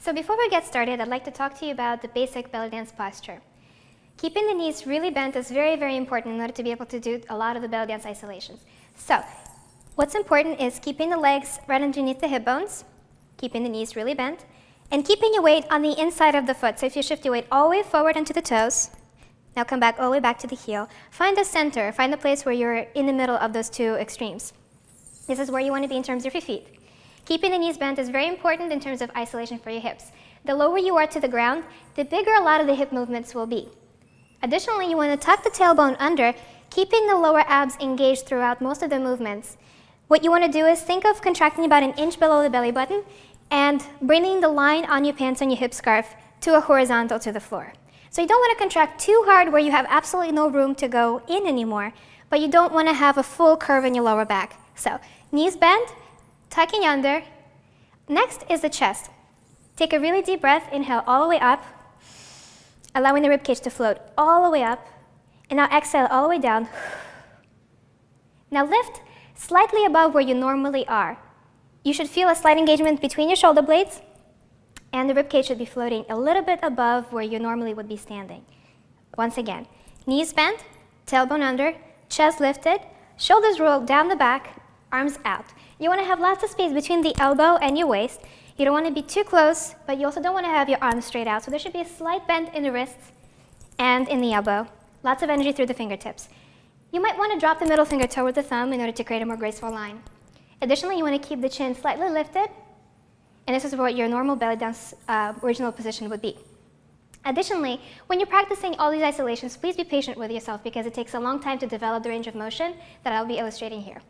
So before we get started, I'd like to talk to you about the basic belly dance posture. Keeping the knees really bent is very, very important in order to be able to do a lot of the belly dance isolations. So what's important is keeping the legs right underneath the hip bones, keeping the knees really bent, and keeping your weight on the inside of the foot. So if you shift your weight all the way forward onto the toes, now come back all the way back to the heel, find the center, find the place where you're in the middle of those two extremes. This is where you want to be in terms of your feet. Keeping the knees bent is very important in terms of isolation for your hips. The lower you are to the ground, the bigger a lot of the hip movements will be. Additionally, you want to tuck the tailbone under, keeping the lower abs engaged throughout most of the movements. What you want to do is think of contracting about an inch below the belly button and bringing the line on your pants and your hip scarf to a horizontal to the floor. So you don't want to contract too hard where you have absolutely no room to go in anymore, but you don't want to have a full curve in your lower back. So knees bent, tucking under. Next is the chest. Take a really deep breath, inhale all the way up, allowing the ribcage to float all the way up, and now exhale all the way down. Now lift slightly above where you normally are. You should feel a slight engagement between your shoulder blades, and the ribcage should be floating a little bit above where you normally would be standing. Once again, knees bent, tailbone under, chest lifted, shoulders rolled down the back, arms out. You want to have lots of space between the elbow and your waist. You don't want to be too close, but you also don't want to have your arms straight out. So there should be a slight bend in the wrists and in the elbow. Lots of energy through the fingertips. You might want to drop the middle finger toward the thumb in order to create a more graceful line. Additionally, you want to keep the chin slightly lifted, and this is what your normal belly dance original position would be. Additionally, when you're practicing all these isolations, please be patient with yourself because it takes a long time to develop the range of motion that I'll be illustrating here.